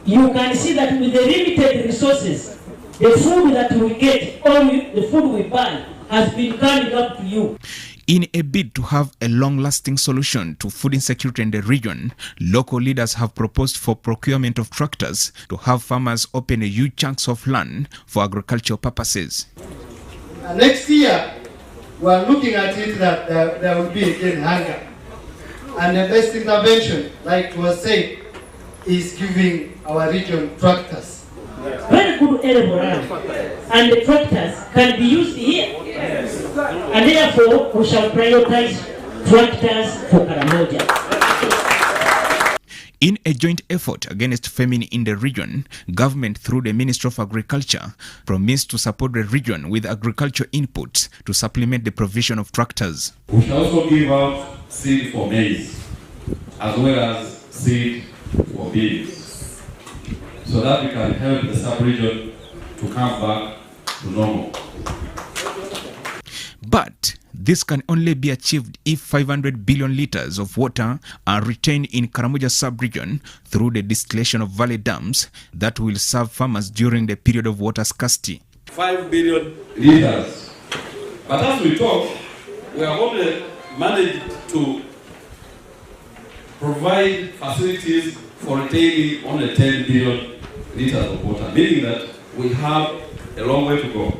you can see that with the limited resources, the food that we get, or the food we buy, has been coming up to you. In a bid to have a long-lasting solution to food insecurity in the region, local leaders have proposed for procurement of tractors to have farmers open a huge chunks of land for agricultural purposes. Next year, we are looking at it that there will be again hunger. And the best intervention, like was said, is giving our region tractors. Very good arable land, and the tractors can be used here. And therefore, we shall prioritize tractors for Karamoja. In a joint effort against famine in the region, government through the Ministry of Agriculture promised to support the region with agricultural inputs to supplement the provision of tractors. We shall also give out seed for maize, as well as seed for beans, so that we can help the sub-region to come back to normal. But this can only be achieved if 500 billion liters of water are retained in Karamoja sub-region through the distillation of valley dams that will serve farmers during the period of water scarcity. 5 billion liters. But as we talk, we have only managed to provide facilities for retaining only 10 billion liters of water, meaning that we have a long way to go.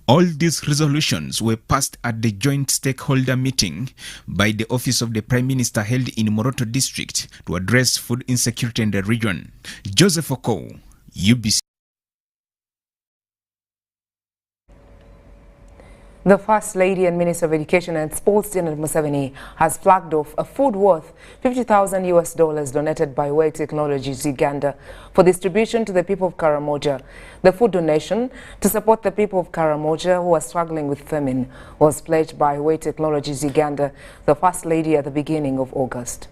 All these resolutions were passed at the joint stakeholder meeting by the Office of the Prime Minister held in Moroto District to address food insecurity in the region. Joseph Okow, UBC. The First Lady and Minister of Education and Sports, Janet Museveni, has flagged off a food worth $50,000 donated by Way Technologies Uganda for distribution to the people of Karamoja. The food donation to support the people of Karamoja who are struggling with famine was pledged by Way Technologies Uganda, the First Lady, at the beginning of August.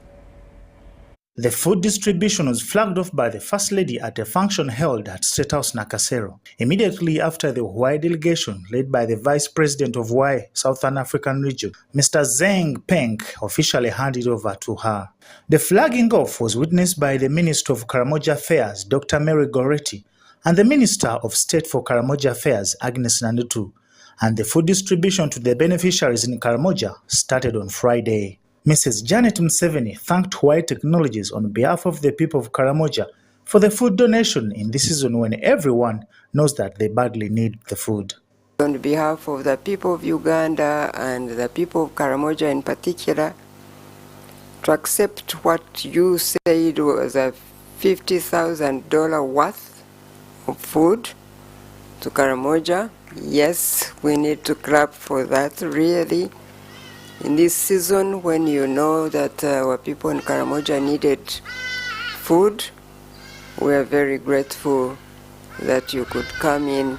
The food distribution was flagged off by the First Lady at a function held at State House Nakasero, immediately after the Hawaii delegation led by the Vice President of Hawaii, Southern African Region, Mr. Zeng Peng, officially handed over to her. The flagging off was witnessed by the Minister of Karamoja Affairs, Dr. Mary Goretti, and the Minister of State for Karamoja Affairs, Agnes Nandutu, and the food distribution to the beneficiaries in Karamoja started on Friday. Mrs. Janet Museveni thanked Hawaii Technologies on behalf of the people of Karamoja for the food donation in this season when everyone knows that they badly need the food. On behalf of the people of Uganda and the people of Karamoja in particular, to accept what you said was a $50,000 worth of food to Karamoja. Yes, we need to clap for that, really. In this season, when you know that our people in Karamoja needed food, we are very grateful that you could come in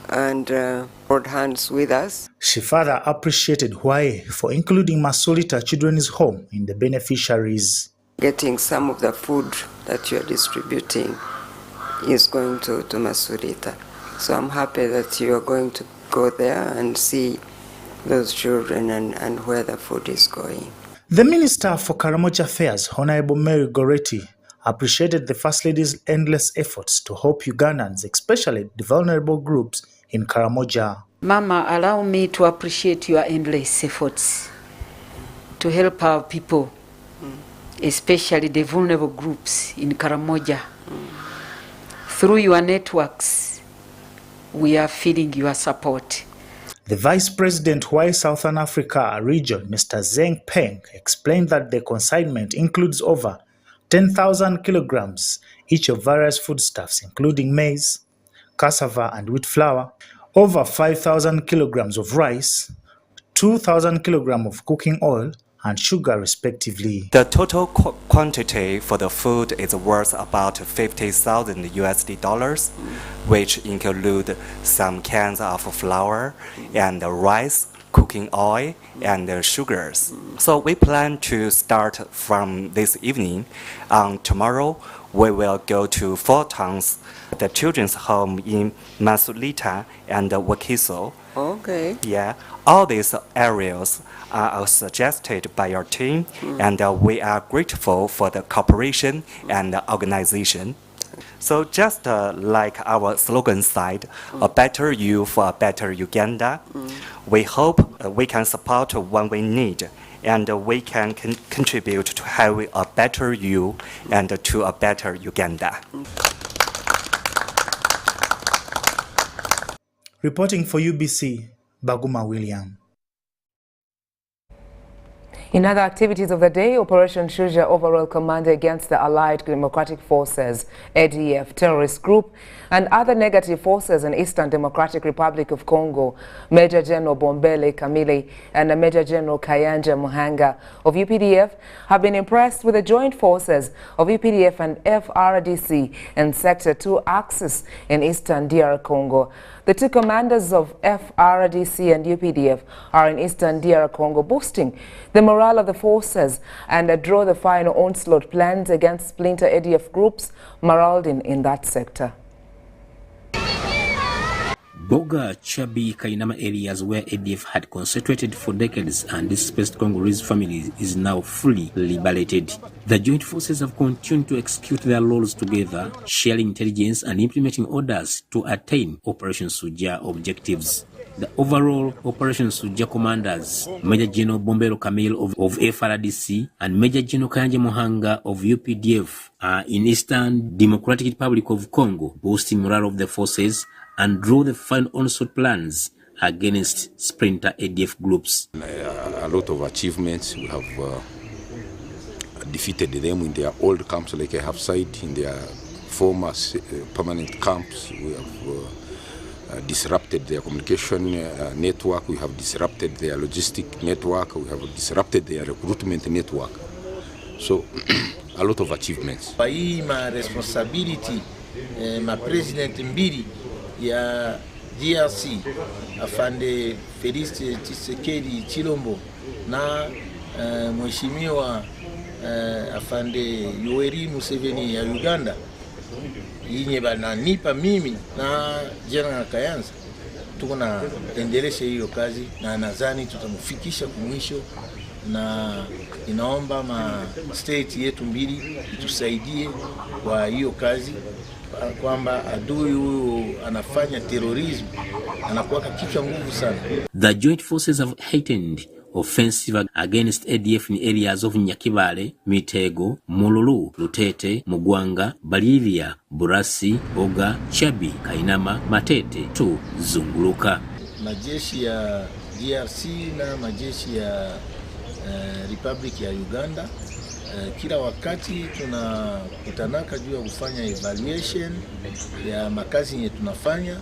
and hold hands with us. She further appreciated Hawaii for including Masolita Children's Home in the beneficiaries. Getting some of the food that you are distributing is going to Masolita. So I'm happy that you are going to go there and see those children and where the food is going. The Minister for Karamoja Affairs, Honorable Mary Goretti, appreciated the First Lady's endless efforts to help Ugandans, especially the vulnerable groups in Karamoja. Mama, allow me to appreciate your endless efforts to help our people, especially the vulnerable groups in Karamoja. Through your networks, we are feeling your support. The Vice President Hawaii Southern Africa region, Mr. Zeng Peng, explained that the consignment includes over 10,000 kilograms each of various foodstuffs, including maize, cassava and wheat flour, over 5,000 kilograms of rice, 2,000 kilograms of cooking oil, and sugar, respectively. The total quantity for the food is worth about $50,000, which include some cans of flour and rice, cooking oil, and sugars. So we plan to start from this evening. Tomorrow, we will go to 4 towns, the children's home in Masolita and Vocational. Okay. Yeah, all these areas are suggested by your team, and we are grateful for the cooperation and the organization. So just like our slogan said, a better you for a better Uganda, we hope we can support when we need, and we can contribute to having a better you and to a better Uganda. Reporting for UBC, Baguma William. In other activities of the day, Operation Shujaa overall commander against the Allied Democratic Forces, ADF terrorist group, and other negative forces in Eastern Democratic Republic of Congo, Major General Bombele Kamili and Major General Kayanja Muhanga of UPDF have been impressed with the joint forces of UPDF and FRDC in Sector 2 Axis in Eastern DR Congo. The two commanders of FRDC and UPDF are in Eastern DR Congo, boosting the morale of the forces and draw the final onslaught plans against splinter ADF groups marauding in that sector. Boga, Chabi, Kainama areas where ADF had concentrated for decades and displaced Congolese families is now fully liberated. The joint forces have continued to execute their roles together, sharing intelligence and implementing orders to attain Operation Shujaa objectives. The overall Operation Shujaa commanders, Major General Bombele Kamili of FRDC and Major General Kayanja Muhanga of UPDF, are in Eastern Democratic Republic of Congo, boosting morale of the forces and draw the final onslaught plans against splinter ADF groups. A lot of achievements. We have defeated them in their old camps, like I have said, in their former permanent camps. We have disrupted their communication network. We have disrupted their logistic network. We have disrupted their recruitment network. So, a lot of achievements. My responsibility, my president mbili ya DRC afande Felix Tshisekedi Chilombo na mheshimiwa afande Yoweri Museveni ya Uganda yenye bananipa mimi na General Kayanza, tuko na endelesha hiyo kazi na nadhani tutamfikisha kumwisho, na inaomba state yetu mbili itusaidie kwa hiyo kazi, kwamba adui huyu anafanya terrorism anakuwa kichwa nguvu sana. The joint forces have heightened offensive against ADF in areas of Nyakibale, Mitego, Mululu, Lutete, Mugwanga, Balivia, Burasi, Boga, Chabi, Kainama, Matete to Zunguluka. Majeshi ya DRC na majeshi ya Republic ya Uganda kila wakati tunakutanaka juu ya kufanya evaluation ya makazi yenye tunafanya,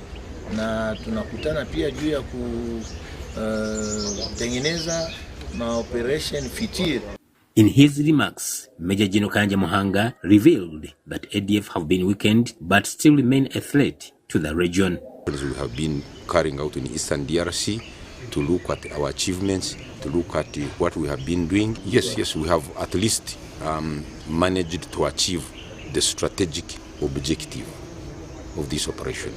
na tunakutana pia juu ya kutengeneza operation future. In his remarks, Major General Kayanja Muhanga revealed that ADF have been weakened but still remain a threat to the region. We have been carrying out in Eastern DRC to look at our achievements, to look at what we have been doing. Yes, we have at least managed to achieve the strategic objective of this operation.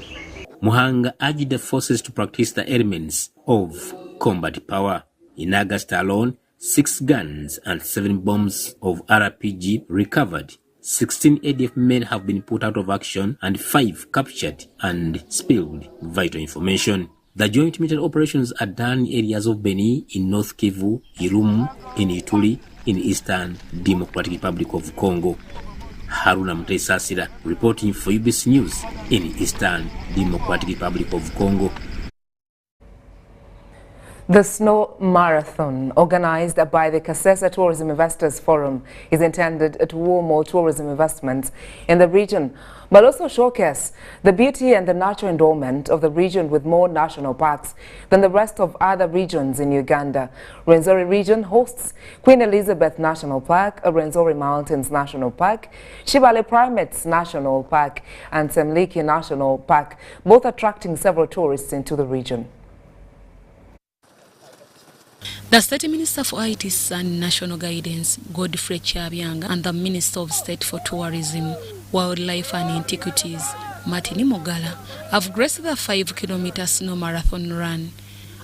Muhanga urged the forces to practice the elements of combat power. In August alone, 6 guns and 7 bombs of RPG recovered. 16 ADF men have been put out of action and 5 captured and spilled vital information. The joint military operations are done in areas of Beni, in North Kivu, Irumu, in Ituri, in Eastern Democratic Republic of Congo. Haruna Mutesasira reporting for UBC News in Eastern Democratic Republic of Congo. The Snow Marathon, organized by the Kasese Tourism Investors Forum, is intended to woo more tourism investments in the region, but also showcase the beauty and the natural endowment of the region with more national parks than the rest of other regions in Uganda. Rwenzori region hosts Queen Elizabeth National Park, Rwenzori Mountains National Park, Shibale Primates National Park, and Semliki National Park, both attracting several tourists into the region. The State Minister for ITs and National Guidance, Godfrey Chabyanga, and the Minister of State for Tourism, Wildlife and Antiquities, Martini Mogala, have graced the 5-kilometer snow marathon run.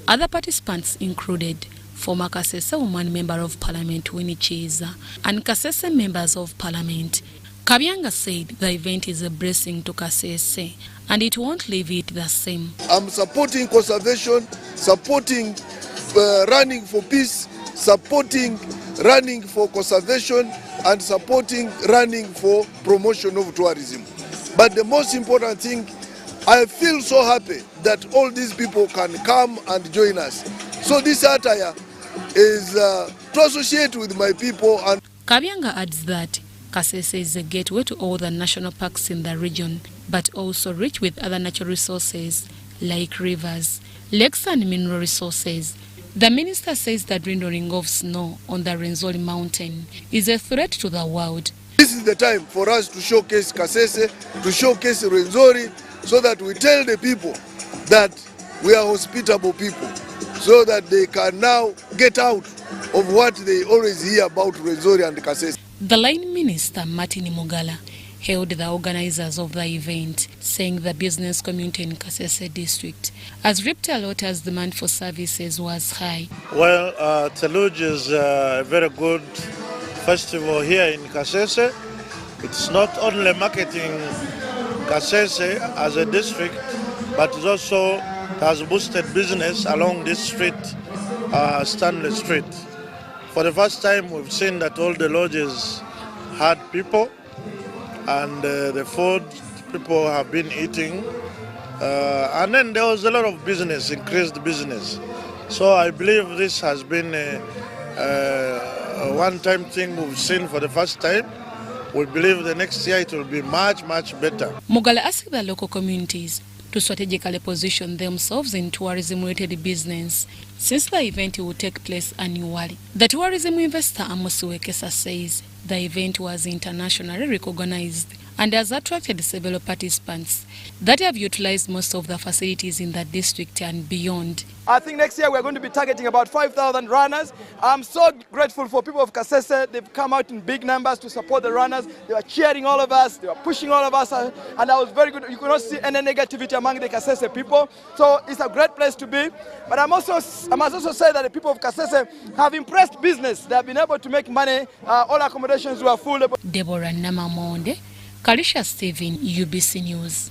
Other participants included former Kasese woman Member of Parliament Winnie Chiza and Kasese members of Parliament Kabyanga said the event is a blessing to Kasese and it won't leave it the same. I'm supporting conservation, supporting running for peace, supporting running for conservation, and supporting running for promotion of tourism. But the most important thing, I feel so happy that all these people can come and join us. So this attire is to associate with my people. And Kabyanga adds that Kasese is a gateway to all the national parks in the region, but also rich with other natural resources like rivers, lakes and mineral resources. The minister says the dwindling of snow on the Rwenzori mountain is a threat to the world. This is the time for us to showcase Kasese, to showcase Rwenzori, so that we tell the people that we are hospitable people, so that they can now get out of what they always hear about Rwenzori and Kasese. The line minister, Martin Mogala, hailed the organizers of the event, saying the business community in Kasese district has reaped a lot as demand for services was high. Well, Teluj is a very good festival here in Kasese. It's not only marketing Kasese as a district, but it also has boosted business along this street, Stanley Street. For the first time, we've seen that all the lodges had people, and the food people have been eating. And then there was a lot of business, increased business. So I believe this has been a one-time thing we've seen for the first time. We believe the next year it will be much, much better. Mogala asked the local communities to strategically position themselves in tourism-related business since the event will take place annually. The tourism investor Amos Wekesa says the event was internationally recognized and has attracted several participants that have utilized most of the facilities in the district and beyond. I think next year we're going to be targeting about 5,000 runners. I'm so grateful for people of Kasese. They've come out in big numbers to support the runners. They were cheering all of us, they were pushing all of us, and that was very good. You could not see any negativity among the Kasese people. So it's a great place to be. But I must also say that the people of Kasese have impressed business. They have been able to make money. All accommodations were full. Deborah Namamonde, Kalisha Stephen, UBC News.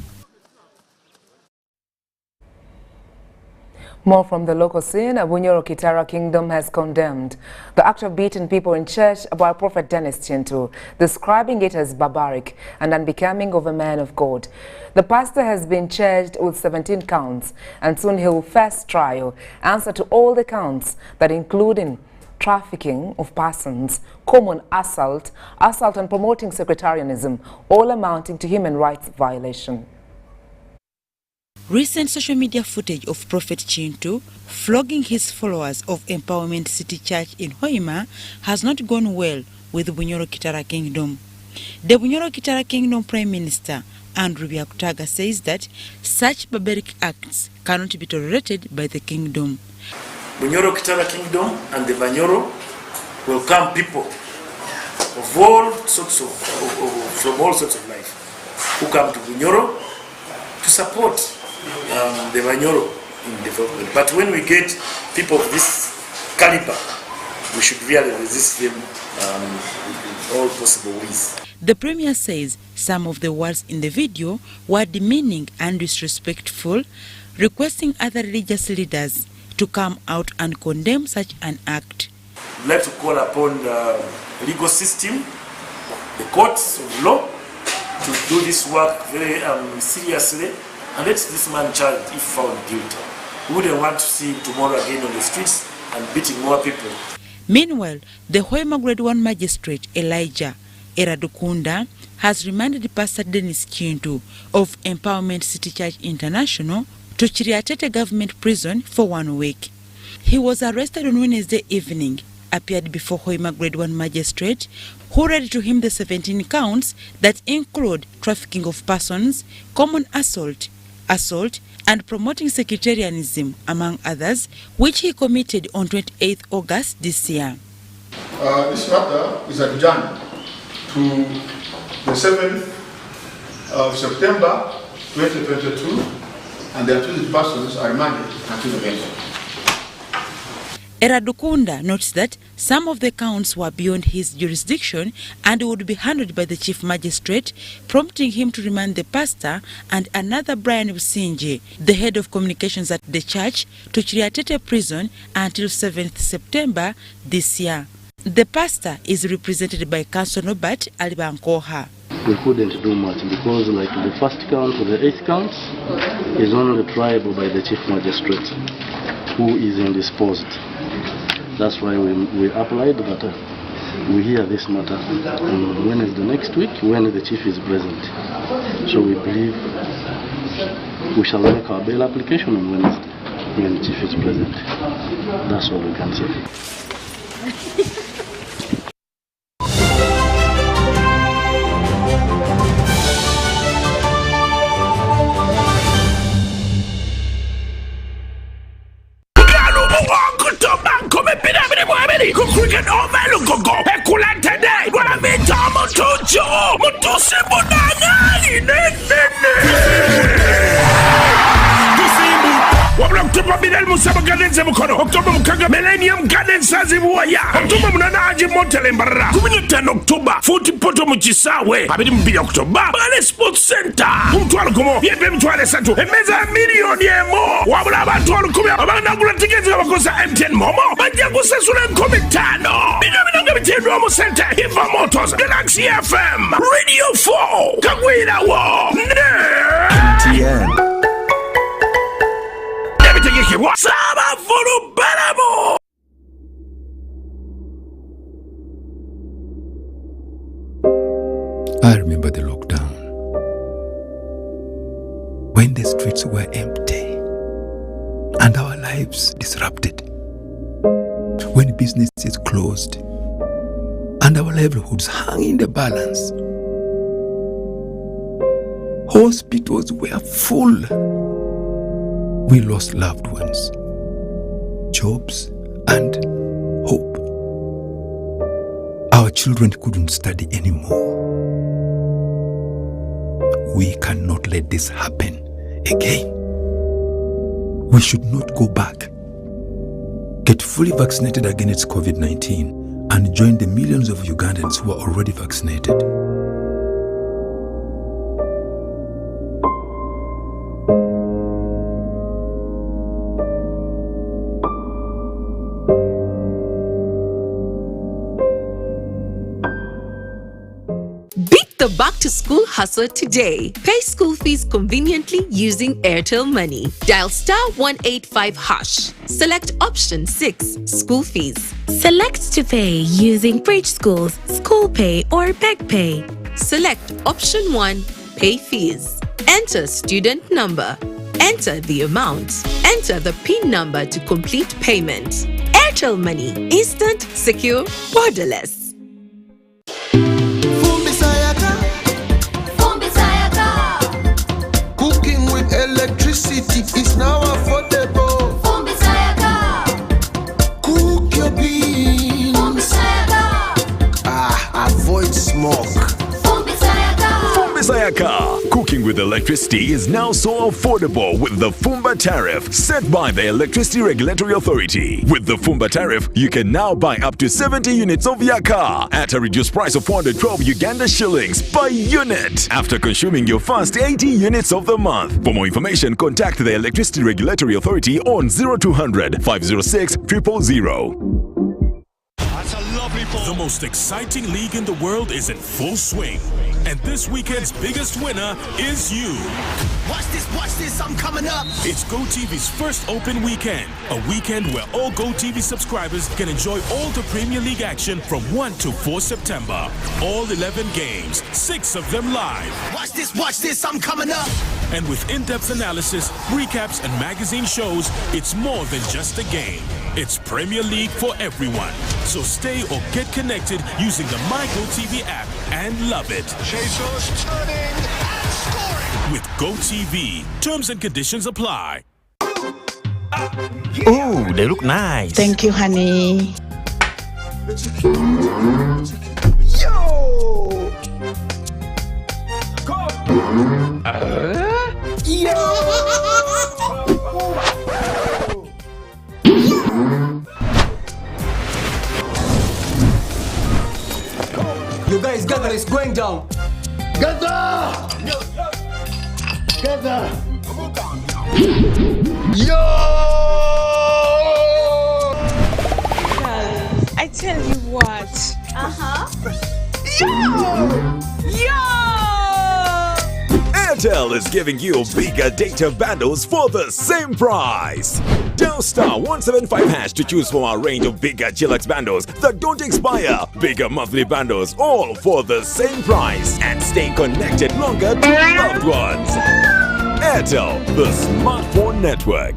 More from the local scene, Bunyoro Kitara Kingdom has condemned the act of beating people in church by Prophet Dennis Chintu, describing it as barbaric and unbecoming of a man of God. The pastor has been charged with 17 counts, and soon he will face trial, answer to all the counts that including trafficking of persons, common assault and promoting sectarianism, all amounting to human rights violation. Recent social media footage of Prophet Chintu flogging his followers of Empowerment City Church in Hoima has not gone well with the Bunyoro Kitara Kingdom. The Bunyoro Kitara Kingdom Prime Minister Andrew Byakutaga says that such barbaric acts cannot be tolerated by the kingdom. Bunyoro Kitara Kingdom and the Banyoro welcome people of all sorts from all sorts of life who come to Bunyoro to support the Banyoro in development. But when we get people of this caliber, we should really resist them in all possible ways. The Premier says some of the words in the video were demeaning and disrespectful, requesting other religious leaders to come out and condemn such an act. We'd like to call upon the legal system, the courts of law, to do this work very seriously and let this man charged if found guilty. We wouldn't want to see him tomorrow again on the streets and beating more people. Meanwhile, the Hoima Grade 1 Magistrate Elijah Eradukunda has remanded Pastor Dennis Chintu of Empowerment City Church International to Chiriatete Government Prison for 1 week. He was arrested on Wednesday evening, appeared before Hoima Grade 1 Magistrate, who read to him the 17 counts that include trafficking of persons, common assault, and promoting sectarianism, among others, which he committed on 28th August this year. This matter is adjourned to the 7th of September 2022, and the accused persons are remanded until the next. Eradukunda notes that some of the counts were beyond his jurisdiction and would be handled by the chief magistrate, prompting him to remand the pastor and another Brian Businje, the head of communications at the church, to Chiriatete prison until 7th September this year. The pastor is represented by Councillor Norbert Alibankoha. We couldn't do much because like the first count or the 8th count is only triable by the chief magistrate who is indisposed. That's why we applied that we hear this matter on Wednesday next week when the chief is present. So we believe we shall make our bail application on Wednesday when the chief is present. That's all we can say. October mukaga Millennium Garden Sazibuya October munanaji Montelembara 15 October Futi Poto Muchisawe Abidi mbili October Bale Sports Center Mtualu kumo Yepe mtuale satu Emeza milioni emo Wabula abantu kumia Wabana gula tiketi wakosa M10 Momo Banjagusa sule 15 Bina bitendo Omo Center Hiva Motors Galaxy FM Radio 4 Kagwila wo MTN I remember the lockdown when the streets were empty and our lives disrupted, when businesses closed and our livelihoods hung in the balance. Hospitals were full. We lost loved ones, jobs, and hope. Our children couldn't study anymore. We cannot let this happen again. We should not go back. Get fully vaccinated against COVID-19 and join the millions of Ugandans who are already vaccinated. The back-to-school hustle today. Pay school fees conveniently using Airtel Money. Dial *185#. Select option 6, school fees. Select to pay using Bridge Schools, School Pay or Beg Pay. Select option 1, pay fees. Enter student number. Enter the amount. Enter the PIN number to complete payment. Airtel Money. Instant, secure, borderless. Electricity is now affordable. Cook your beans. Avoid smoke. Sayaka. Cooking with electricity is now so affordable with the Fumba tariff set by the Electricity Regulatory Authority. With the Fumba tariff, you can now buy up to 70 units of Yaka at a reduced price of 412 Uganda shillings per unit after consuming your first 80 units of the month. For more information, contact the Electricity Regulatory Authority on 0200 506 000. The most exciting league in the world is in full swing. And this weekend's biggest winner is you. Watch this, I'm coming up. It's GoTV's first open weekend. A weekend where all GoTV subscribers can enjoy all the Premier League action from 1 to 4 September. All 11 games, 6 of them live. Watch this, I'm coming up. And with in-depth analysis, recaps, and magazine shows, it's more than just a game. It's Premier League for everyone. So stay or get connected using the MyGoTV app and love it. Jesus turning and scoring. With GoTV, terms and conditions apply. Oh, they look nice. Thank you, honey. Yo! Yo! You guys gather, it's going down. Gather! Gather! Yo! I tell you what. Yo! Airtel is giving you bigger data bundles for the same price. Dial *175# to choose from our range of bigger Chillax bundles that don't expire. Bigger monthly bundles, all for the same price, and stay connected longer to loved ones. Airtel, the smartphone network.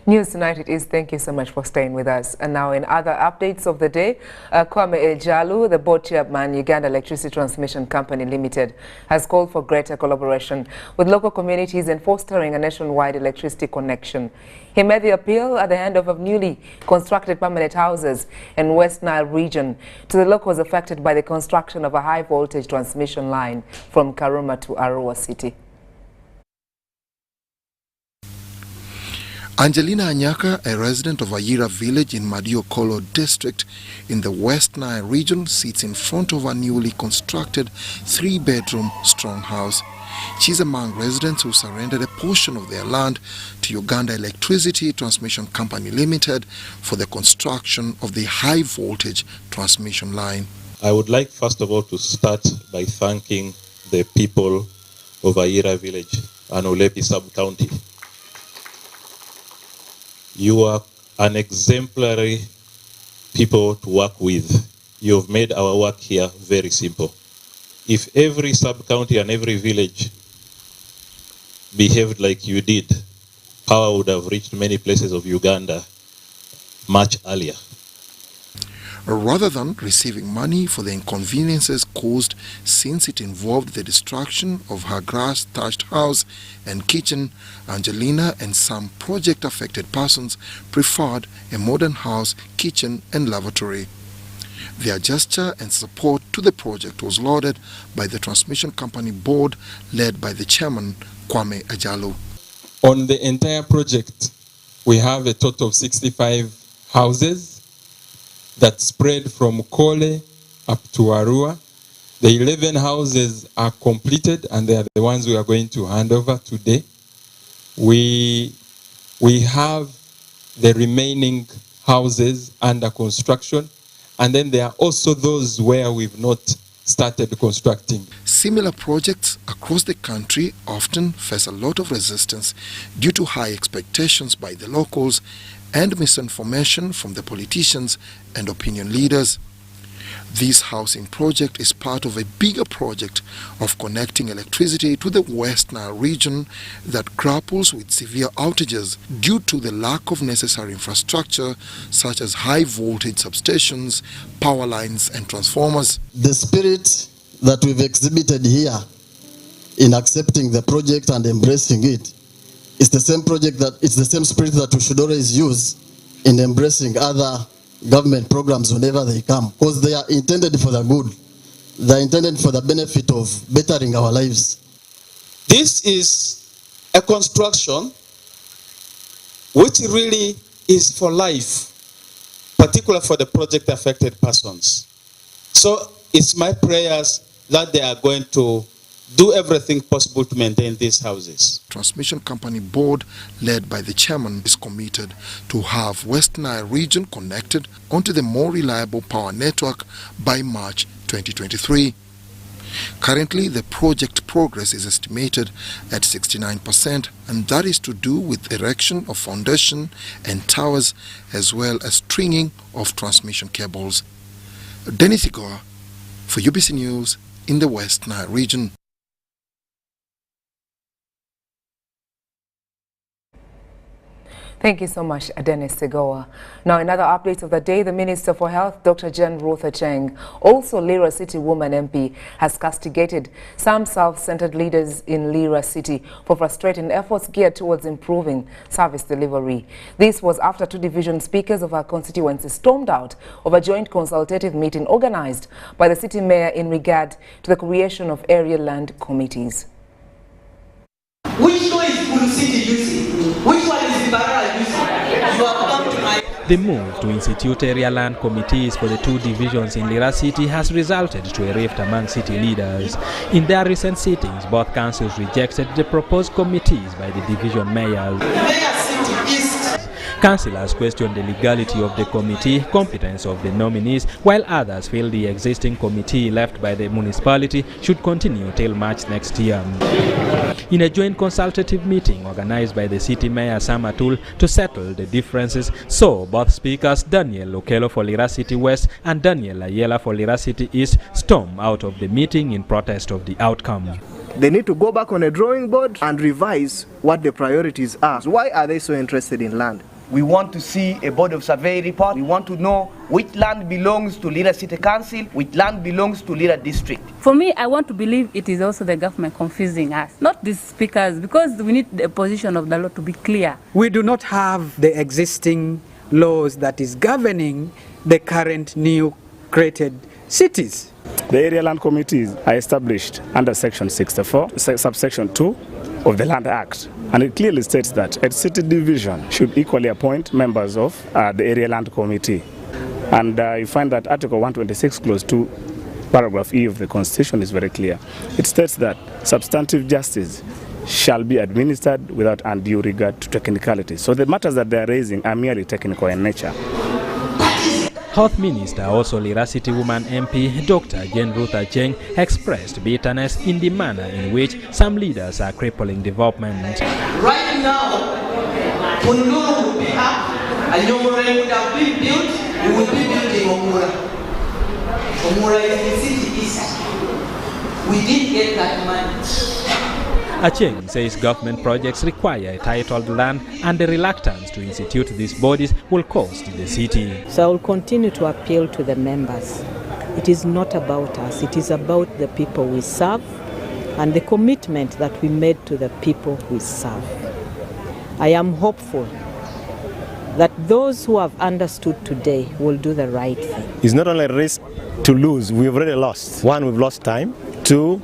News Tonight it is. Thank you so much for staying with us. And now in other updates of the day, Kwame Ejalu, the board chairman, Uganda Electricity Transmission Company Limited, has called for greater collaboration with local communities in fostering a nationwide electricity connection. He made the appeal at the end of newly constructed permanent houses in West Nile region to the locals affected by the construction of a high-voltage transmission line from Karuma to Arua City. Angelina Anyaka, a resident of Ayira village in Madiokolo district in the West Nile region, sits in front of a newly constructed 3-bedroom strong house. She's among residents who surrendered a portion of their land to Uganda Electricity Transmission Company Limited for the construction of the high-voltage transmission line. I would like first of all to start by thanking the people of Ayira village and Olepi sub-county. You are an exemplary people to work with. You have made our work here very simple. If every sub-county and every village behaved like you did, power would have reached many places of Uganda much earlier. Rather than receiving money for the inconveniences caused since it involved the destruction of her grass-thatched house and kitchen, Angelina and some project-affected persons preferred a modern house, kitchen and lavatory. Their gesture and support to the project was lauded by the transmission company board led by the chairman, Kwame Ejalu. On the entire project, we have a total of 65 houses that spread from Kole up to Arua. The 11 houses are completed and they are the ones we are going to hand over today. We have the remaining houses under construction, and then there are also those where we've not started constructing. Similar projects across the country often face a lot of resistance due to high expectations by the locals and misinformation from the politicians and opinion leaders. This housing project is part of a bigger project of connecting electricity to the West Nile region that grapples with severe outages due to the lack of necessary infrastructure such as high-voltage substations, power lines and transformers. The spirit that we've exhibited here in accepting the project and embracing it is the same spirit that we should always use in embracing other government programs whenever they come, because they are intended for the good. They are intended for the benefit of bettering our lives. This is a construction which really is for life, particularly for the project affected persons. So it's my prayers that they are going to do everything possible to maintain these houses. Transmission Company Board, led by the chairman, is committed to have West Nile region connected onto the more reliable power network by March 2023. Currently, the project progress is estimated at 69%, and that is to do with erection of foundation and towers, as well as stringing of transmission cables. Dennis Igoa for UBC News in the West Nile region. Thank you so much, Dennis Segoa. Now, in other updates of the day, the Minister for Health, Dr. Jane Ruth Acheng, also Lira City Woman MP, has castigated some self-centered leaders in Lira City for frustrating efforts geared towards improving service delivery. This was after two division speakers of her constituency stormed out of a joint consultative meeting organized by the city mayor in regard to the creation of area land committees. Which law is Kulu City using? The move to institute area land committees for the two divisions in Lira City has resulted to a rift among city leaders. In their recent sittings, both councils rejected the proposed committees by the division mayors. Councillors questioned the legality of the committee, competence of the nominees, while others feel the existing committee left by the municipality should continue till March next year. In a joint consultative meeting organized by the city mayor Sam Atul to settle the differences, so both speakers Daniel Okelo for Lira City West and Daniel Ayela for Lira City East stormed out of the meeting in protest of the outcome. They need to go back on a drawing board and revise what the priorities are. Why are they so interested in land? We want to see a board of survey report. We want to know which land belongs to Lira City Council, which land belongs to Lira District. For me, I want to believe it is also the government confusing us, not the speakers, because we need the position of the law to be clear. We do not have the existing laws that is governing the current new created cities. The area land committees are established under Section 64, subsection 2 of the Land Act. And it clearly states that a city division should equally appoint members of the area land committee. And you find that Article 126, Clause 2, Paragraph E of the Constitution is very clear. It states that substantive justice shall be administered without undue regard to technicalities. So the matters that they are raising are merely technical in nature. Health Minister, also Lira City Woman MP, Dr. Jane Ruth Acheng, expressed bitterness in the manner in which some leaders are crippling development. Right now, Punuru would be up, and Yomore would have been built, we would be building Omura. Omura is the city east. We didn't get that money. Acheng says government projects require titled land and the reluctance to institute these bodies will cost the city. So I will continue to appeal to the members. It is not about us, it is about the people we serve and the commitment that we made to the people we serve. I am hopeful that those who have understood today will do the right thing. It's not only a risk to lose, we've already lost. One, we've lost time. Two,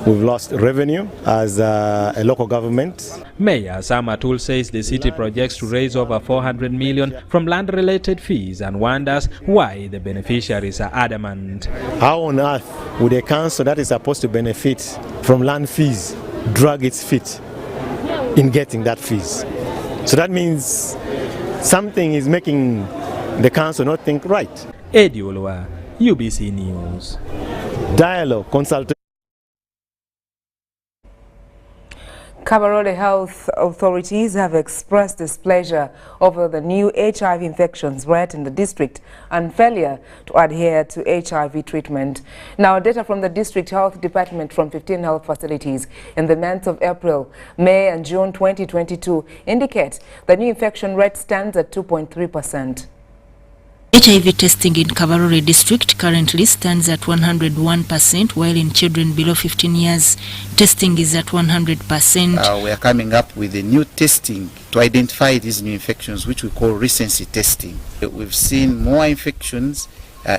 we've lost revenue as a local government. Mayor Sam Atul says the city projects to raise over 400 million from land-related fees and wonders why the beneficiaries are adamant. How on earth would a council that is supposed to benefit from land fees drag its feet in getting that fees? So that means something is making the council not think right. Eddie Olua, UBC News. Dialogue, consultation. Kabarole health authorities have expressed displeasure over the new HIV infections rate in the district and failure to adhere to HIV treatment. Now, data from the district health department from 15 health facilities in the months of April, May and June 2022 indicate the new infection rate stands at 2.3%. HIV testing in Kabarole district currently stands at 101%, while in children below 15 years, testing is at 100%. We are coming up with a new testing to identify these new infections, which we call recency testing. We've seen more infections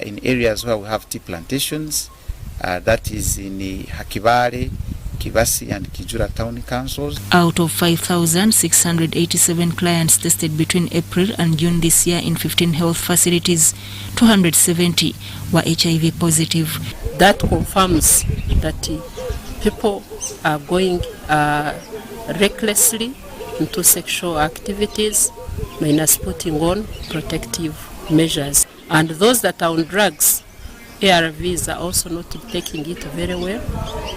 in areas where we have tea plantations, that is in the Hakibale, Kibasi and Kijura town councils. Out of 5,687 clients tested between April and June this year in 15 health facilities, 270 were HIV positive. That confirms that people are going recklessly into sexual activities, minus putting on protective measures. And those that are on drugs, ARVs, are also not taking it very well,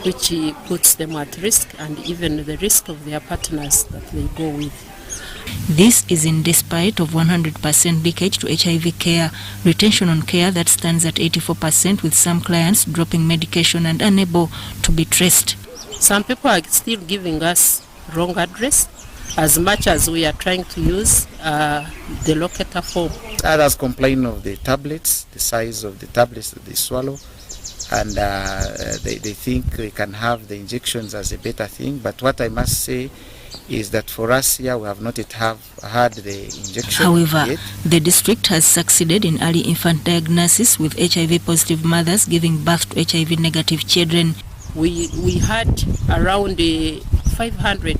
which puts them at risk and even the risk of their partners that they go with. This is in despite of 100% leakage to HIV care, retention on care that stands at 84%, with some clients dropping medication and unable to be traced. Some people are still giving us wrong address, as much as we are trying to use the locator form. Others complain of the tablets, the size of the tablets that they swallow, and they think they can have the injections as a better thing. But what I must say is that for us here, we have not yet had the injection. However, yet. The district has succeeded in early infant diagnosis, with HIV-positive mothers giving birth to HIV-negative children. We had around 500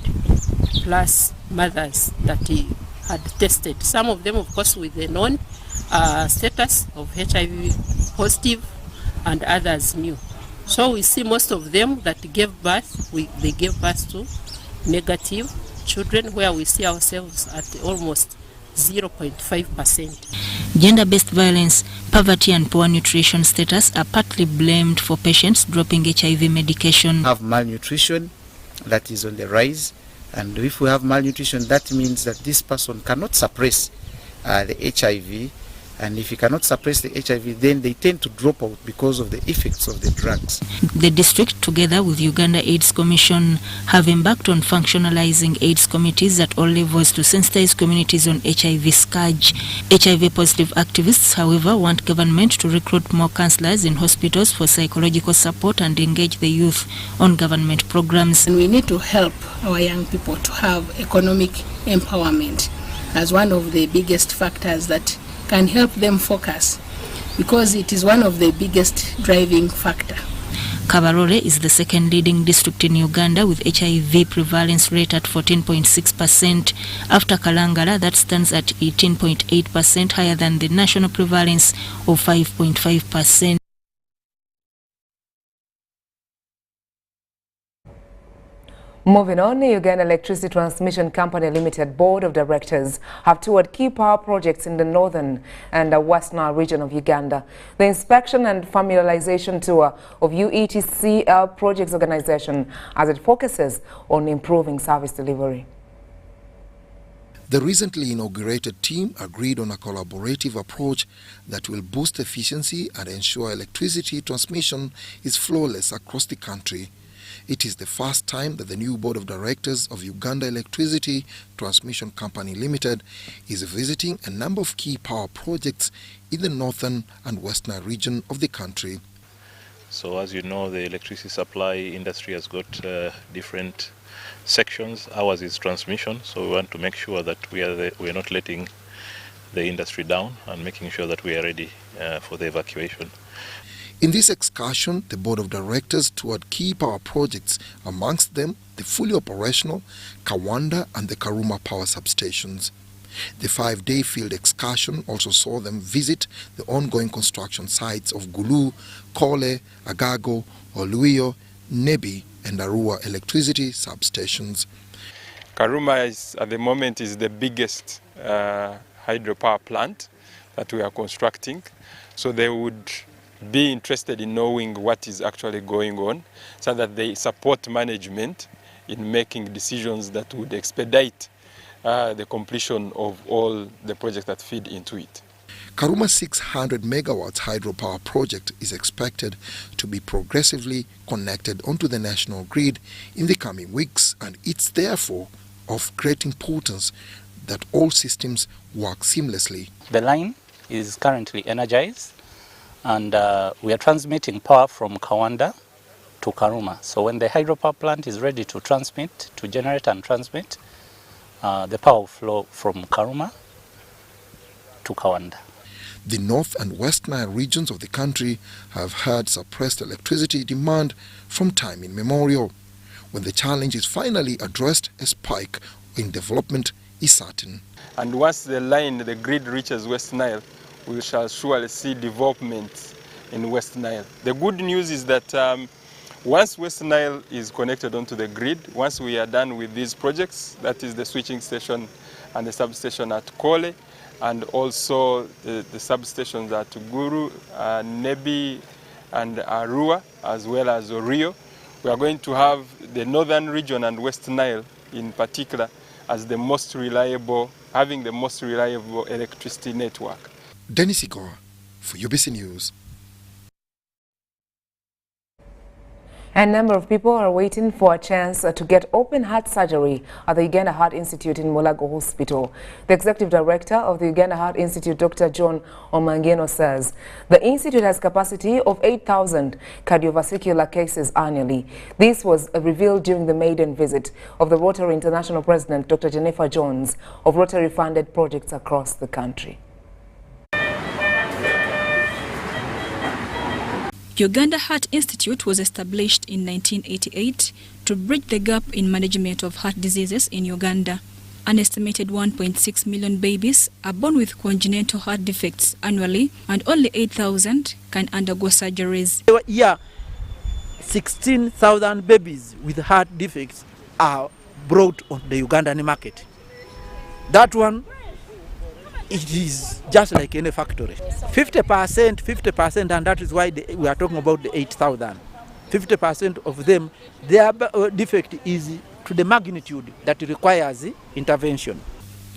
plus mothers that had tested. Some of them, of course, with the known status of HIV positive, and others new. So we see most of them that gave birth, they gave birth to negative children, where we see ourselves at almost 0.5%. Gender-based violence, poverty and poor nutrition status are partly blamed for patients dropping HIV medication. Have malnutrition that is on the rise, and if we have malnutrition, that means that this person cannot suppress the HIV, and if he cannot suppress the HIV, then they tend to drop out because of the effects of the drugs. The district, together with Uganda AIDS Commission, have embarked on functionalizing AIDS committees at all levels to sensitize communities on HIV scourge. HIV-positive activists, however, want government to recruit more counselors in hospitals for psychological support and engage the youth on government programs. And we need to help our young people to have economic empowerment as one of the biggest factors that can help them focus, because it is one of the biggest driving factor. Kabarole is the second leading district in Uganda with HIV prevalence rate at 14.6%. After Kalangala, that stands at 18.8%, higher than the national prevalence of 5.5%. Moving on, the Uganda Electricity Transmission Company Limited Board of Directors have toured key power projects in the northern and western region of Uganda. The inspection and familiarization tour of UETCL Projects Organization as it focuses on improving service delivery. The recently inaugurated team agreed on a collaborative approach that will boost efficiency and ensure electricity transmission is flawless across the country. It is the first time that the new board of directors of Uganda Electricity Transmission Company Limited is visiting a number of key power projects in the northern and western region of the country. So as you know, the electricity supply industry has got different sections. Ours is transmission, so we want to make sure that we are not letting the industry down and making sure that we are ready for the evacuation. In this excursion, the board of directors toured key power projects, amongst them the fully operational Kawanda and the Karuma power substations. The 5-day field excursion also saw them visit the ongoing construction sites of Gulu, Kole, Agago, Oluyo, Nebi and Arua electricity substations. Karuma is, at the moment, is the biggest hydropower plant that we are constructing, so they would be interested in knowing what is actually going on so that they support management in making decisions that would expedite the completion of all the projects that feed into it. Karuma's 600 megawatts hydropower project is expected to be progressively connected onto the national grid in the coming weeks, and it's therefore of great importance that all systems work seamlessly. The line is currently energized, and we are transmitting power from Kawanda to Karuma. So when the hydropower plant is ready to transmit, to generate and transmit, the power will flow from Karuma to Kawanda. The north and west Nile regions of the country have had suppressed electricity demand from time immemorial. When the challenge is finally addressed, a spike in development is certain. And once the line, the grid reaches West Nile, we shall surely see development in West Nile. The good news is that once West Nile is connected onto the grid, once we are done with these projects, that is the switching station and the substation at Kole, and also the substations at Guru, Nebi and Arua, as well as Orio, we are going to have the northern region and West Nile in particular as the most reliable, having the most reliable electricity network. Dennis Igor for UBC News. A number of people are waiting for a chance to get open heart surgery at the Uganda Heart Institute in Mulago Hospital. The executive director of the Uganda Heart Institute, Dr. John Omangeno, says the institute has capacity of 8,000 cardiovascular cases annually. This was revealed during the maiden visit of the Rotary International President, Dr. Jennifer Jones, of Rotary-funded projects across the country. Uganda Heart Institute was established in 1988 to bridge the gap in management of heart diseases in Uganda. An estimated 1.6 million babies are born with congenital heart defects annually, and only 8,000 can undergo surgeries. Yeah, 16,000 babies with heart defects are brought on the Ugandan market. That one, it is just like any factory. 50%, and that is why we are talking about the 8,000. 50% of them, their defect is to the magnitude that requires intervention.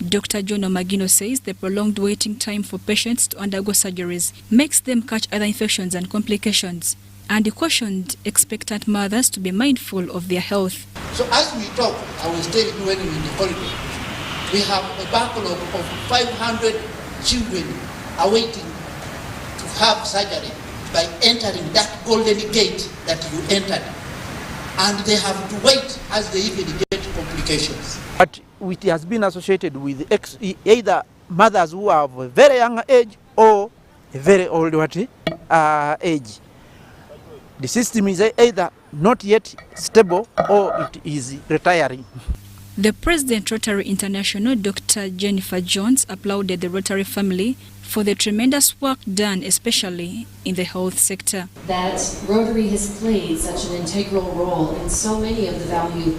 Dr. John Omagino says the prolonged waiting time for patients to undergo surgeries makes them catch other infections and complications, and he cautioned expectant mothers to be mindful of their health. So as we talk, I was telling you when we were in the corridor, we have a backlog of 500 children awaiting to have surgery by entering that golden gate that you entered. And they have to wait as they even get complications. But it has been associated with either mothers who have a very young age or a very old age. The system is either not yet stable or it is retiring. The President Rotary International, Dr. Jennifer Jones, applauded the Rotary family for the tremendous work done, especially in the health sector. That Rotary has played such an integral role in so many of the value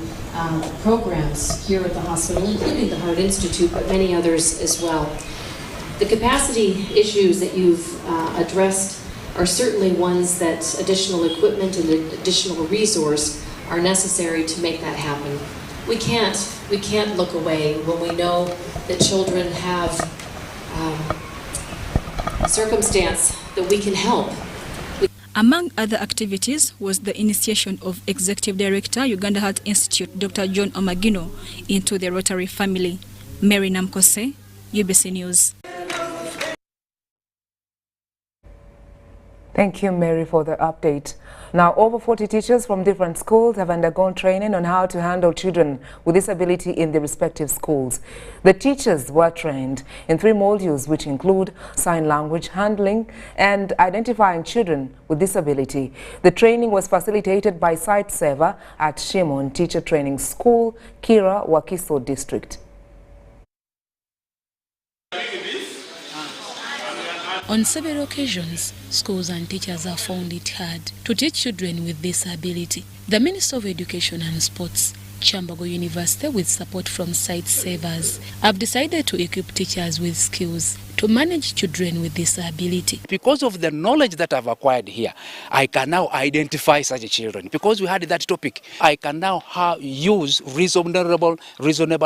programs here at the hospital, including the Heart Institute, but many others as well. The capacity issues that you've addressed are certainly ones that additional equipment and additional resource are necessary to make that happen. We can't look away when we know that children have circumstance that we can help. Among other activities was the initiation of Executive Director, Uganda Heart Institute, Dr. John Omagino, into the Rotary family. Mary Namkose, UBC News. Thank you, Mary, for the update. Now, over 40 teachers from different schools have undergone training on how to handle children with disability in their respective schools. The teachers were trained in 3 modules, which include sign language handling and identifying children with disability. The training was facilitated by Site Saver at Shimon Teacher Training School, Kira, Wakiso District. On several occasions, schools and teachers have found it hard to teach children with disability. The Minister of Education and Sports, Chambago University, with support from Site Savers, have decided to equip teachers with skills to manage children with disability. Because of the knowledge that I've acquired here, I can now identify such children. Because we had that topic, I can now use reasonable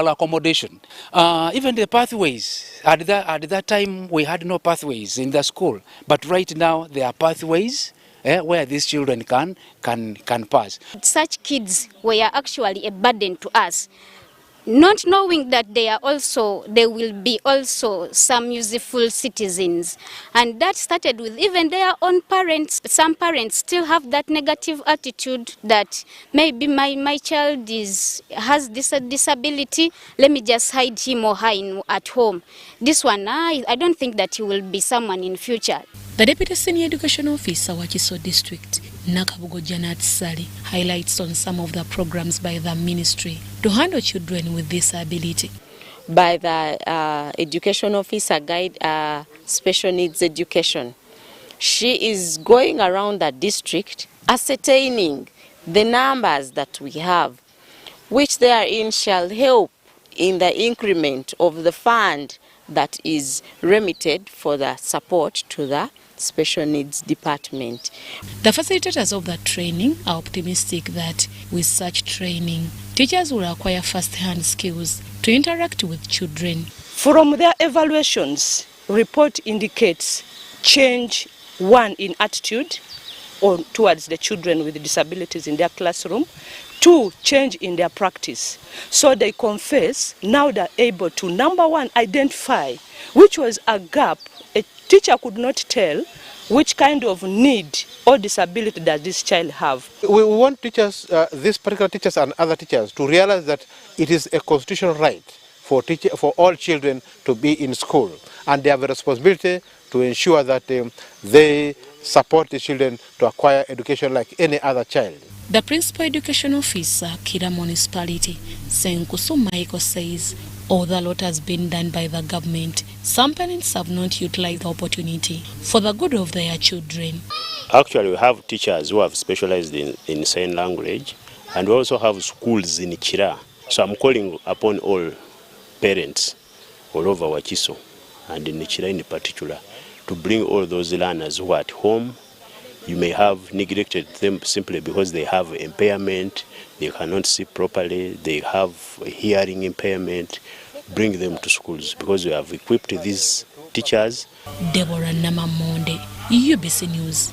accommodation. Even the pathways, at that time we had no pathways in the school, but right now there are pathways where these children can pass. Such kids were actually a burden to us, not knowing that they will be also some useful citizens. And that started with even their own parents. Some parents still have that negative attitude that maybe my child has this disability, let me just hide him or her at home. This one, I don't think that he will be someone in future. The Deputy Senior Education Officer, Wakiso District, Nakabugo Janat Sali, highlights on some of the programs by the ministry to handle children with disability. By the Education Officer Guide Special Needs Education, she is going around the district ascertaining the numbers that we have, which therein shall help in the increment of the fund that is remitted for the support to the Special Needs Department. The facilitators of the training are optimistic that with such training, teachers will acquire first-hand skills to interact with children. From their evaluations, report indicates change, 1, in attitude towards the children with disabilities in their classroom, 2, change in their practice. So they confess now they're able to, number 1, identify which was a gap. A teacher could not tell which kind of need or disability does this child have. We want teachers, these particular teachers and other teachers, to realize that it is a constitutional right for all children to be in school, and they have a responsibility to ensure that they support the children to acquire education like any other child. The Principal Education Officer, Kira Municipality, Senkusu Michael, says Although a lot has been done by the government, some parents have not utilized the opportunity for the good of their children. Actually, we have teachers who have specialized in sign language, and we also have schools in Kira. So I'm calling upon all parents all over Wakiso, and in Kira in particular, to bring all those learners who are at home. You may have neglected them simply because they have impairment, they cannot see properly, they have hearing impairment. Bring them to schools because we have equipped these teachers. Deborah Namamonde, UBC News.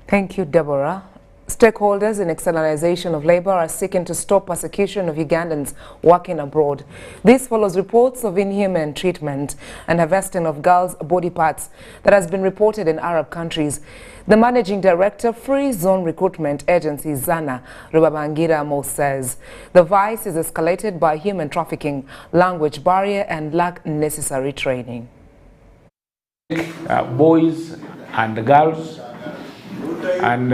Thank you, Deborah. Stakeholders in externalization of labor are seeking to stop persecution of Ugandans working abroad. This follows reports of inhuman treatment and harvesting of girls' body parts that has been reported in Arab countries. The managing director, Free Zone Recruitment Agency, Zana Rubabangira Mo, says the vice is escalated by human trafficking, language barrier and lack necessary training. Boys and girls, and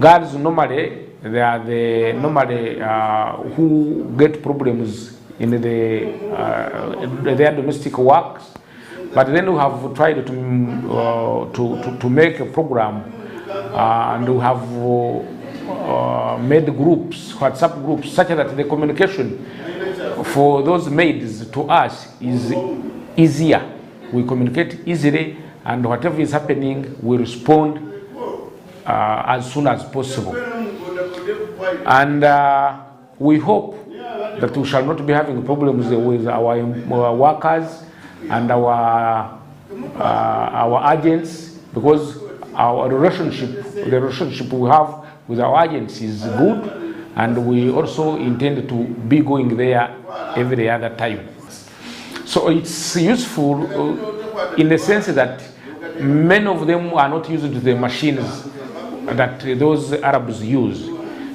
girls normally they are the who get problems in their domestic works, but then we have tried to make a program, and we have made groups, WhatsApp groups, such that the communication for those maids to us is easier. We communicate easily, and whatever is happening, we respond as soon as possible. And we hope that we shall not be having problems with our workers and our agents, because the relationship we have with our agents is good, and we also intend to be going there every other time. So it's useful in the sense that many of them are not used to the machines that those Arabs use.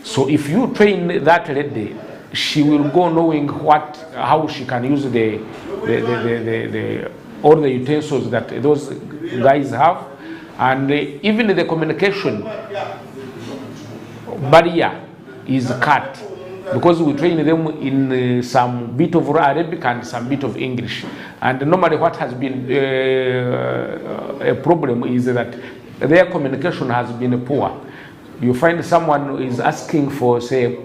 So if you train that lady, she will go knowing how she can use all the utensils that those guys have, and even the communication barrier is cut, because we train them in some bit of Arabic and some bit of English. And normally what has been a problem is that their communication has been poor. You find someone who is asking for, say, a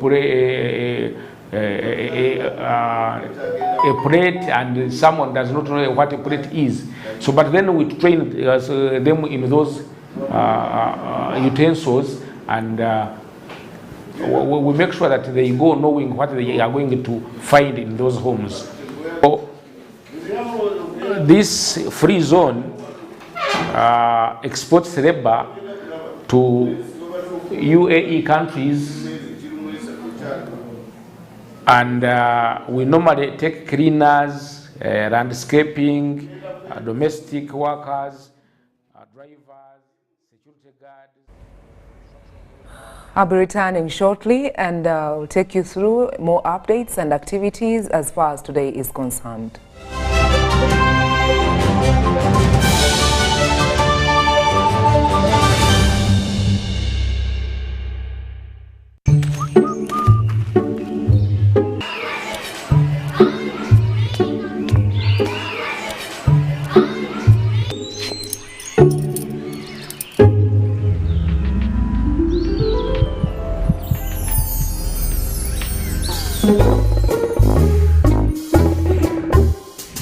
plate, and someone does not know what a plate is. So, but then we train them in those utensils, and we make sure that they go knowing what they are going to find in those homes. So, this free zone exports labor to UAE countries, and we normally take cleaners, landscaping, domestic workers, drivers, security guards. I'll be returning shortly, and I'll take you through more updates and activities as far as today is concerned.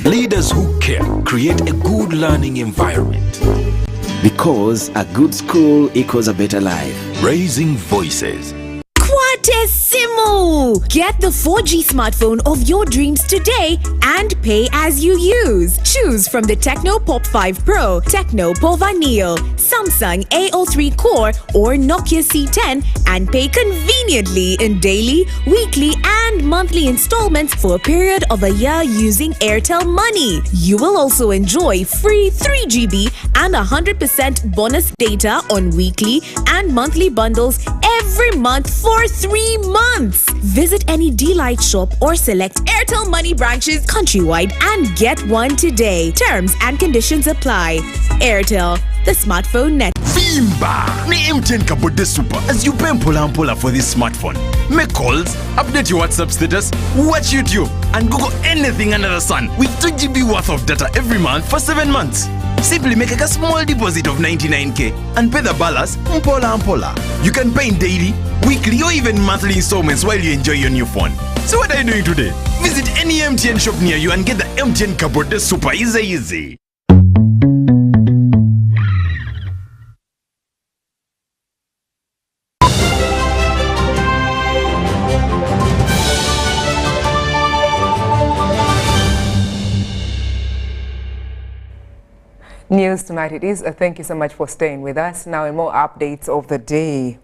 Leaders who care create a good learning environment. Because a good school equals a better life. Raising voices. Quatesimu! Get the 4G smartphone of your dreams today and pay as you use. Choose from the Tecno Pop 5 Pro, Tecno Pova Neo, Samsung A03 Core or Nokia C10 and pay conveniently in daily, weekly and monthly installments for a period of a year using Airtel Money. You will also enjoy free 3GB and 100% bonus data on weekly and monthly bundles every month for 3 months. months. Visit any D-Lite shop or select Airtel Money branches countrywide and get one today. Terms and conditions apply. Airtel, the smartphone net. Fimba ni MTN Kabode Super as you pay mpola for this smartphone. Make calls, update your WhatsApp status, watch YouTube, and Google anything under the sun with 2 GB worth of data every month for 7 months. Simply make a small deposit of 99k and pay the balance mpola. You can pay in daily, weekly, or even monthly installments while you enjoy your new phone. So what are you doing today? Visit any MTN shop near you and get the MTN Kabode Super easy. News tonight it is. Thank you so much for staying with us. Now in more updates of the day.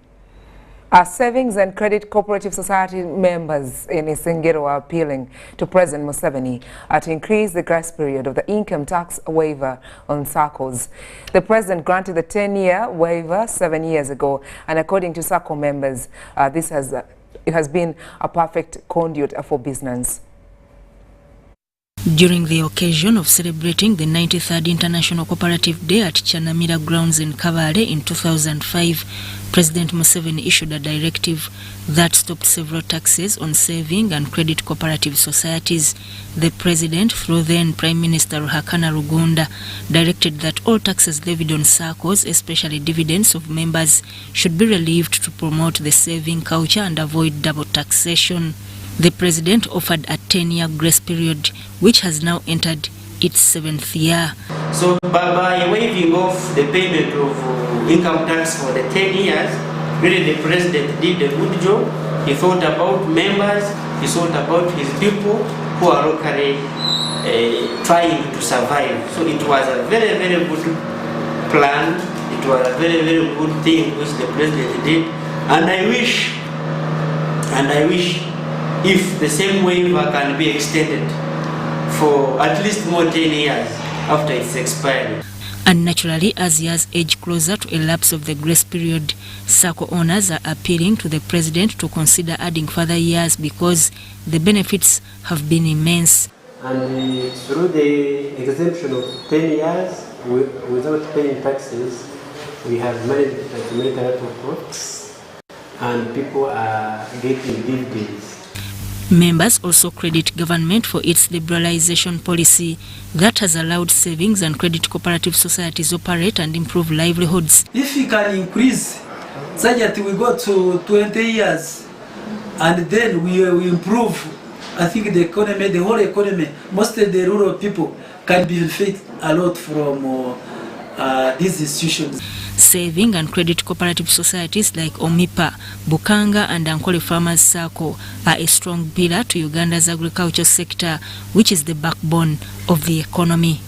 Our Savings and Credit Cooperative Society members in Isingiro are appealing to President Museveni to increase the grace period of the income tax waiver on SACCOs. The president granted the 10-year waiver 7 years ago, and according to SACCO members, it has been a perfect conduit for business. During the occasion of celebrating the 93rd International Cooperative Day at Chanamira Grounds in Kabarole in 2005, President Museveni issued a directive that stopped several taxes on saving and credit cooperative societies. The President, through then Prime Minister Rugunda, directed that all taxes levied on SACCOs, especially dividends of members, should be relieved to promote the saving culture and avoid double taxation. The President offered a 10-year grace period, which has now entered its 7th year. So by waiving off the payment of income tax for the 10 years, really the President did a good job. He thought about members, he thought about his people who are locally trying to survive. So it was a very, very good plan. It was a very, very good thing which the President did. And I wish if the same waiver can be extended for at least more 10 years after it's expired. And naturally, as years age closer to a lapse of the grace period, SACCO owners are appealing to the President to consider adding further years because the benefits have been immense. And through the exemption of 10 years without paying taxes, we have managed to make a lot of profits and people are getting dividends. Members also credit government for its liberalization policy that has allowed savings and credit cooperative societies operate and improve livelihoods. If we can increase such that we go to 20 years and then we improve, I think the economy, the whole economy, mostly the rural people can benefit a lot from these institutions. Saving and credit cooperative societies like Omipa, Bukanga and Ankole Farmers SACCO are a strong pillar to Uganda's agriculture sector, which is the backbone of the economy.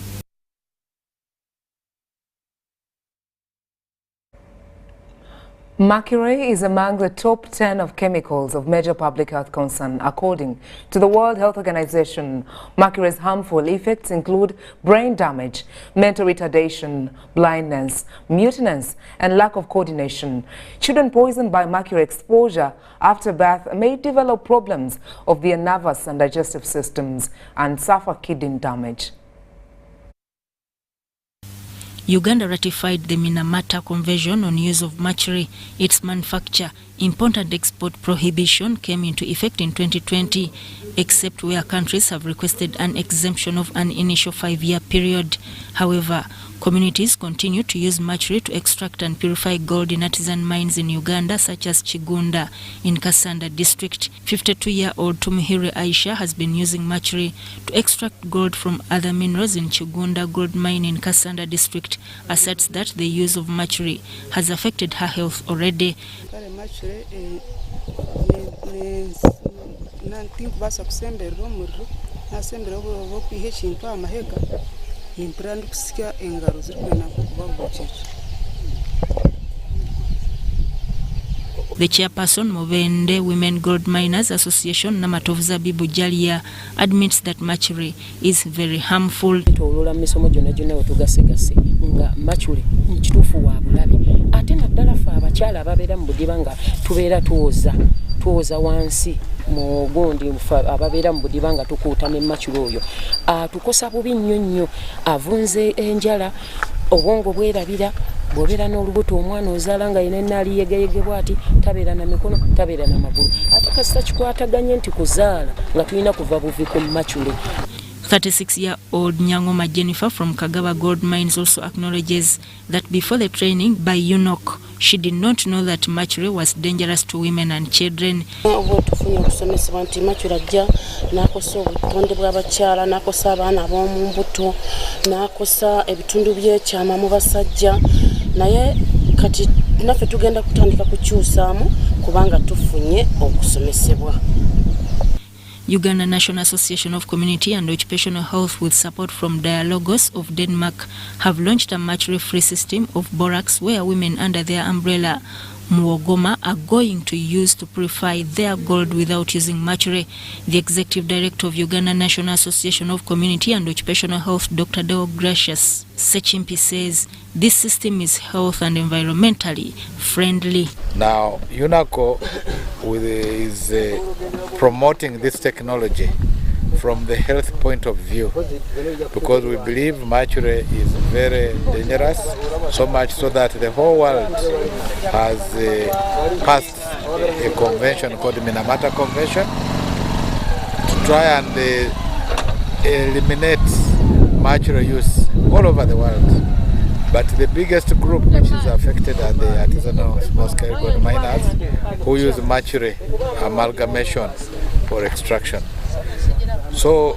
Mercury is among the top 10 of chemicals of major public health concern. According to the World Health Organization, mercury's harmful effects include brain damage, mental retardation, blindness, mutinance, and lack of coordination. Children poisoned by mercury exposure after birth may develop problems of their nervous and digestive systems and suffer kidney damage. Uganda ratified the Minamata Convention on use of mercury. Its manufacture, import and export prohibition came into effect in 2020, except where countries have requested an exemption of an initial 5-year period. However, communities continue to use mercury to extract and purify gold in artisan mines in Uganda, such as Chigunda in Kasanda district. 52-year-old Tumuhire Aisha has been using mercury to extract gold from other minerals in Chigunda gold mine in Kasanda district, asserts that the use of mercury has affected her health already. The chairperson Movende Women Gold Miners Association Namatovuza Bibu Jalia admits that mercury is very harmful. Mercury mchitufu wa bulabi ate naddala fa abakyala ababeera mu budiba nga tubeera tuwoza tuwoza wansi mu gundi ababeera mu budiba nga tukuuta ne machuro oyo tukosa bubi nnyo avunze enjala obwongo bwerabira bw'obeera n'olubuto omwana ozaala nga yina enaali yegeyegebwa ati tabeera na mikono tabeera na magulu ate kasita kikwataganye nti kuzaala nga tulina kuva buvi ku machule. 36-year-old Nyangoma Jennifer from Kagaba Gold Mines also acknowledges that before the training by UNOC, she did not know that mercury was dangerous to women and children. Tufunye okusomesebwa nti mercury ajja n'akosa obutonde bw'abakyala n'akosa abaana ab'omu mbuto n'akosa ebitundu by'ekyama mu basajja naye kati naffe tugenda kutandika kukyusaamu kubanga tufunye okusomesebwa. Uganda National Association of Community and Occupational Health, with support from Dialogos of Denmark, have launched a mercury-free system of borax where women under their umbrella Muogoma are going to use to purify their gold without using mercury. The Executive Director of Uganda National Association of Community and Occupational Health, Dr. Deo Gracious Sechimpi, says this system is health and environmentally friendly. Now, UNACO is promoting this technology from the health point of view because we believe mercury is very dangerous, so much so that the whole world has passed a convention called the Minamata Convention to try and eliminate mercury use all over the world. But the biggest group which is affected are the artisanal small-scale gold miners who use mercury amalgamation for extraction. So,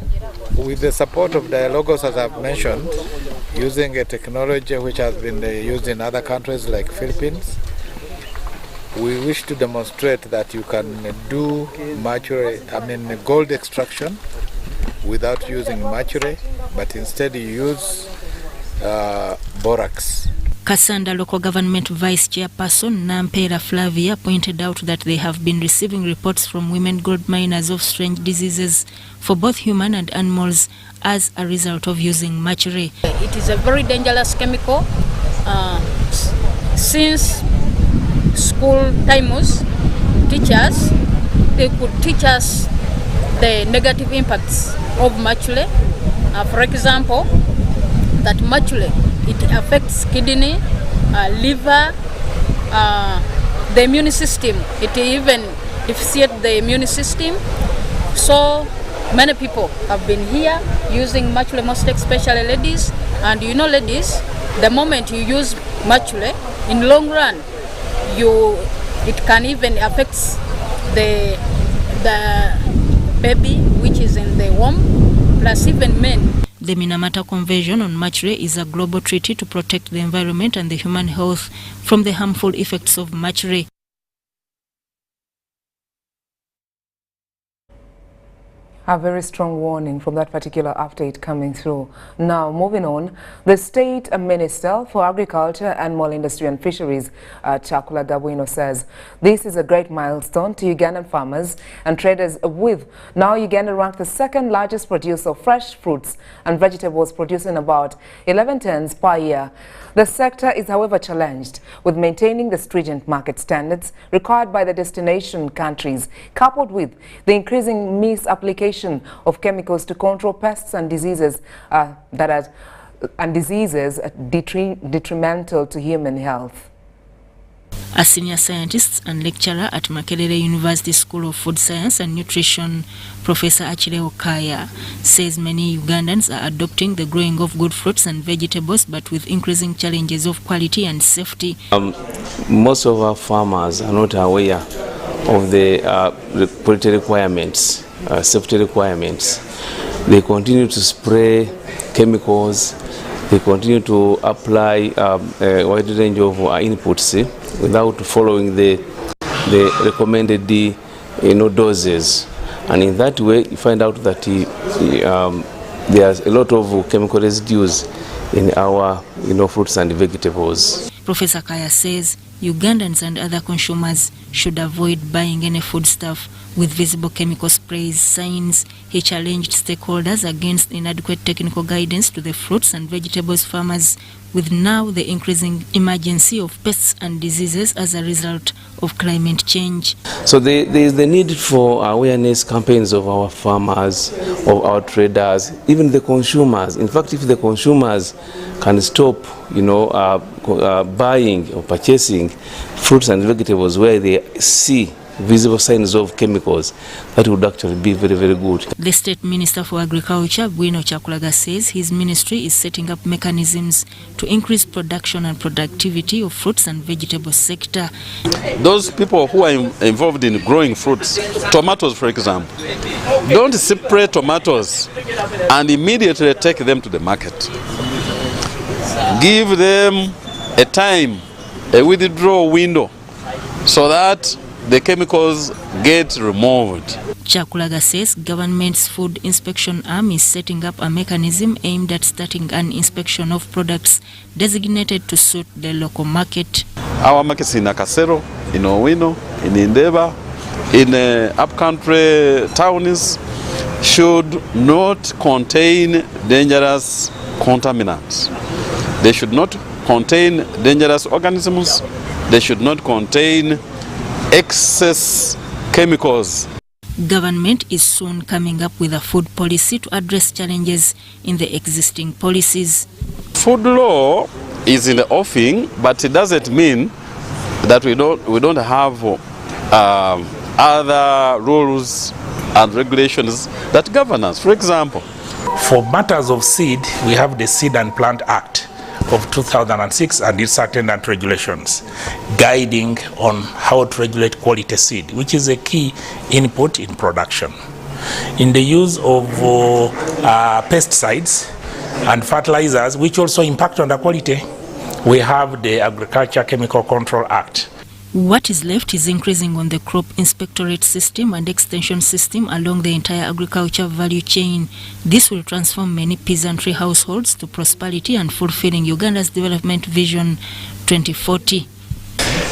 with the support of Dialogos, as I've mentioned, using a technology which has been used in other countries like Philippines, we wish to demonstrate that you can do gold extraction without using mercury, but instead you use borax. Kasanda Local Government Vice Chairperson Nampera Flavia pointed out that they have been receiving reports from women gold miners of strange diseases for both human and animals as a result of using mercury. It is a very dangerous chemical. Since school times, teachers, they could teach us the negative impacts of mercury. For example, that mercury, it affects kidney, liver, the immune system. It even deficits the immune system. So many people have been here using mercury, most especially ladies. And you know, ladies, the moment you use mercury, in long run, it can even affect the baby which is in the womb, plus even men. The Minamata Convention on Mercury is a global treaty to protect the environment and the human health from the harmful effects of mercury. A very strong warning from that particular update coming through. Now, moving on, the State Minister for Agriculture, Animal Industry and Fisheries, Chakula Dabuino, says this is a great milestone to Ugandan farmers and traders, with now Uganda ranked the second largest producer of fresh fruits and vegetables, producing about 11 tons per year. The sector is, however, challenged with maintaining the stringent market standards required by the destination countries, coupled with the increasing misapplication of chemicals to control pests and diseases detrimental to human health. A senior scientist and lecturer at Makerere University School of Food Science and Nutrition, Professor Achille Okaya, says many Ugandans are adopting the growing of good fruits and vegetables, but with increasing challenges of quality and safety. Most of our farmers are not aware of the quality requirements, safety requirements. They continue to spray chemicals. They continue to apply a wide range of inputs without following the recommended doses, and in that way you find out that there's a lot of chemical residues in our fruits and vegetables. Professor Kaya says Ugandans and other consumers should avoid buying any foodstuff with visible chemical sprays signs. He challenged stakeholders against inadequate technical guidance to the fruits and vegetables farmers, with now the increasing emergency of pests and diseases as a result of climate change. So there is the need for awareness campaigns of our farmers, of our traders, even the consumers. In fact, if the consumers can stop, buying or purchasing fruits and vegetables where they see visible signs of chemicals, that would actually be very, very good. The State Minister for Agriculture, Bwino Kyakulaga, says his ministry is setting up mechanisms to increase production and productivity of fruits and vegetable sector. Those people who are involved in growing fruits, tomatoes for example, don't separate tomatoes and immediately take them to the market. Give them a time, a withdrawal window, so that the chemicals get removed. Kyakulaga says government's food inspection arm is setting up a mechanism aimed at starting an inspection of products designated to suit the local market. Our markets in Akasero, in Owino, in Indeba, in upcountry towns should not contain dangerous contaminants. They should not contain dangerous organisms. They should not contain excess chemicals. Government is soon coming up with a food policy to address challenges in the existing policies. Food law is in the offing, but it doesn't mean that we don't have other rules and regulations that govern us. For example, for matters of seed, we have the Seed and Plant Act of 2006 and its attendant regulations guiding on how to regulate quality seed, which is a key input in production. In the use of pesticides and fertilizers, which also impact on the quality, we have the Agriculture Chemical Control Act. What is left is increasing on the crop inspectorate system and extension system along the entire agriculture value chain. This will transform many peasantry households to prosperity and fulfilling Uganda's Development Vision 2040.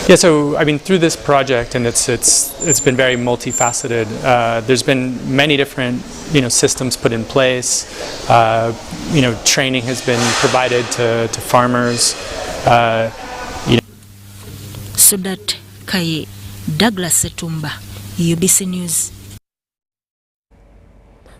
Yeah, so I mean, through this project, and it's been very multifaceted. There's been many different systems put in place. Training has been provided to farmers. So that Kaye, Douglas Setumba, UBC News.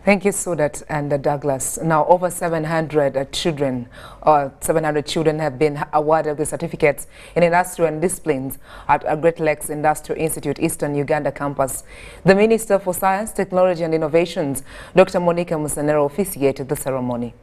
Thank you, Sudat and Douglas. Now, over 700 children have been awarded with certificates in industrial disciplines at Great Lakes Industrial Institute, Eastern Uganda campus. The Minister for Science, Technology and Innovations, Dr. Monica Musenero, officiated the ceremony.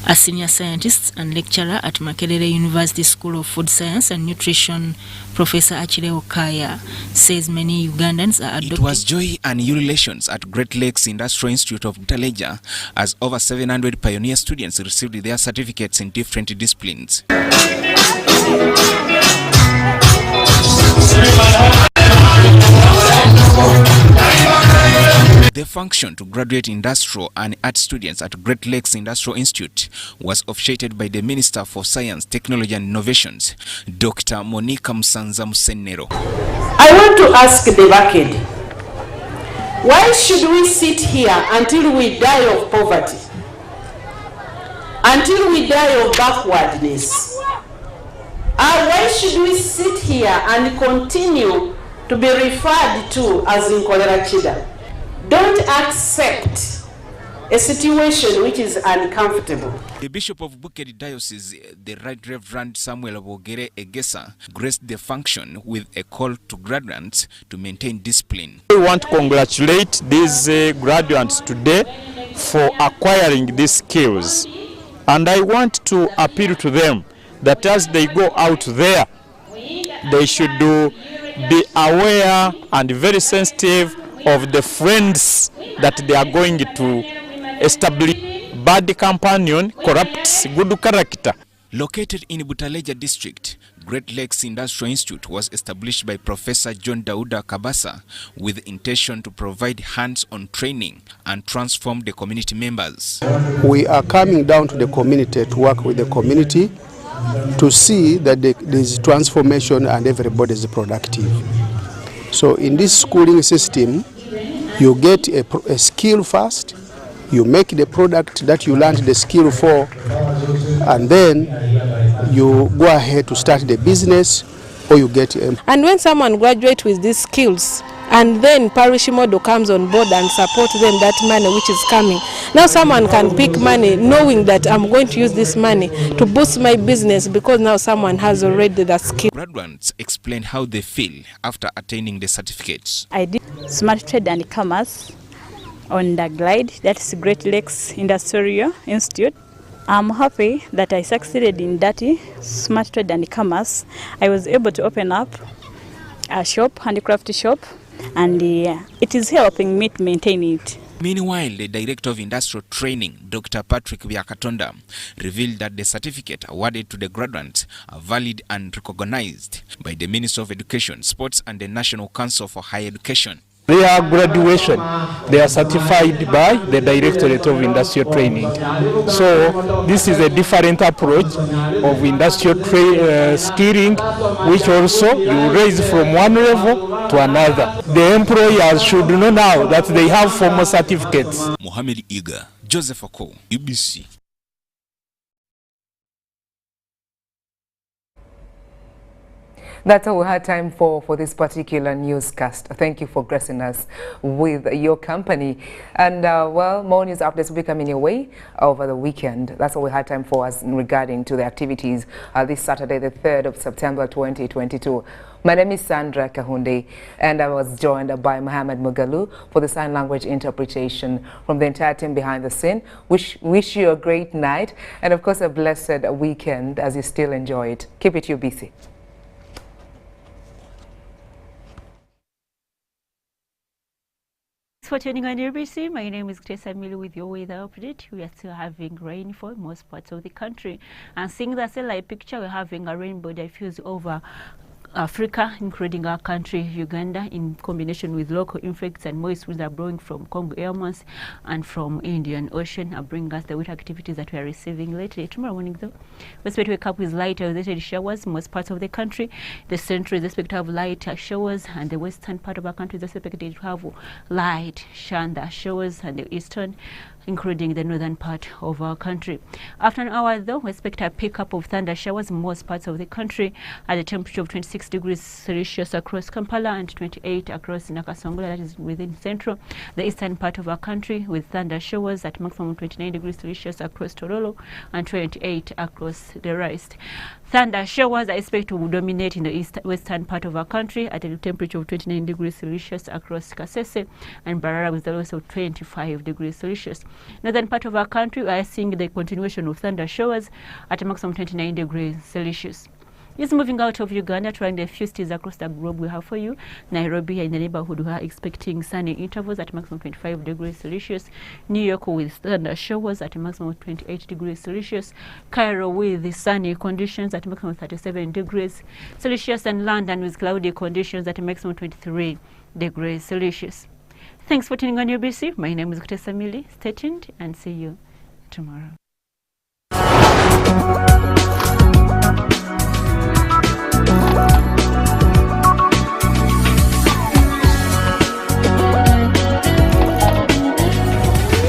A senior scientist and lecturer at Makerere University School of Food Science and Nutrition, Professor Achille Okaya, says many Ugandans are adopting. It was joy and ululations at Great Lakes Industrial Institute of Butaleja as over 700 pioneer students received their certificates in different disciplines. The function to graduate industrial and art students at Great Lakes Industrial Institute was officiated by the Minister for Science, Technology and Innovations, Dr. Monica Musenero. I want to ask the bucket, why should we sit here until we die of poverty? Until we die of backwardness? Why should we sit here and continue to be referred to as in Chida? Don't accept a situation which is uncomfortable. The Bishop of Bukedi Diocese, the Right Reverend Samuel Wogere Egesa, graced the function with a call to graduates to maintain discipline. We want to congratulate these graduates today for acquiring these skills. And I want to appeal to them that as they go out there, they should be aware and very sensitive of the friends that they are going to establish. Bad companion corrupts good character. Located in Butaleja district, Great Lakes Industrial Institute was established by Professor John Dauda Kabasa with the intention to provide hands-on training and transform the community members. We are coming down to the community to work with the community to see that there's transformation and everybody is productive. So in this schooling system, you get a skill first, you make the product that you learned the skill for, and then you go ahead to start the business, or you get And when someone graduates with these skills, and then parish model comes on board and support them that money which is coming, now someone can pick money knowing that I'm going to use this money to boost my business because now someone has already the skill. Graduates explain how they feel after attaining the certificates. I did Smart Trade and Commerce on the GLIDE, that's Great Lakes Industrial Institute. I'm happy that I succeeded in that Smart Trade and Commerce. I was able to open up a shop, handicraft shop, and it is helping me to maintain it. Meanwhile, the Director of Industrial Training, Dr. Patrick Byakatonda, revealed that the certificate awarded to the graduates are valid and recognized by the Ministry of Education, Sports and the National Council for Higher Education. Their graduation, they are certified by the Directorate of Industrial Training. So this is a different approach of industrial skilling, which also you raise from one level to another. The employers should know now that they have formal certificates. Mohamed Iga, Joseph Oko, UBC. That's all we had time for this particular newscast. Thank you for gracing us with your company. And well, more news updates will be coming your way over the weekend. That's all we had time for us regarding to the activities this Saturday, the 3rd of September 2022. My name is Sandra Kahunde, and I was joined by Mohammed Mugalu for the sign language interpretation. From the entire team behind the scene, wish you a great night and of course a blessed weekend as you still enjoy it. Keep it UBC. For tuning on UBC, my name is Grace Emily with your weather update. We are still having rainfall in most parts of the country. And seeing the satellite picture, we're having a rainbow diffuse over Africa, including our country, Uganda, in combination with local influx and moist winds are blowing from Congo Airmass and from Indian Ocean, are bringing us the wet activities that we are receiving lately. Tomorrow morning, though, we expect to wake up with light isolated showers in most parts of the country. The central is expected to have light showers, and the western part of our country is expected to have light showers, and the eastern, including the northern part of our country. After an hour, though, we expect a pickup of thunder showers in most parts of the country at a temperature of 26 degrees Celsius across Kampala and 28 across Nakasongola, that is within central. The eastern part of our country with thunder showers at maximum 29 degrees Celsius across Tororo and 28 across the rest. Thunder showers are expected to dominate in the western part of our country at a temperature of 29 degrees Celsius across Kasese and Barara with the lows of 25 degrees Celsius. Northern part of our country, we are seeing the continuation of thunder showers at a maximum 29 degrees Celsius. Just moving out of Uganda, trying the few cities across the globe we have for you. Nairobi in the neighborhood, we are expecting sunny intervals at maximum 25 degrees Celsius. New York with thunder showers at a maximum of 28 degrees Celsius. Cairo with the sunny conditions at a maximum of 37 degrees Celsius. And London with cloudy conditions at a maximum of 23 degrees Celsius. Thanks for tuning on UBC. My name is Grace Emily. Stay tuned and see you tomorrow.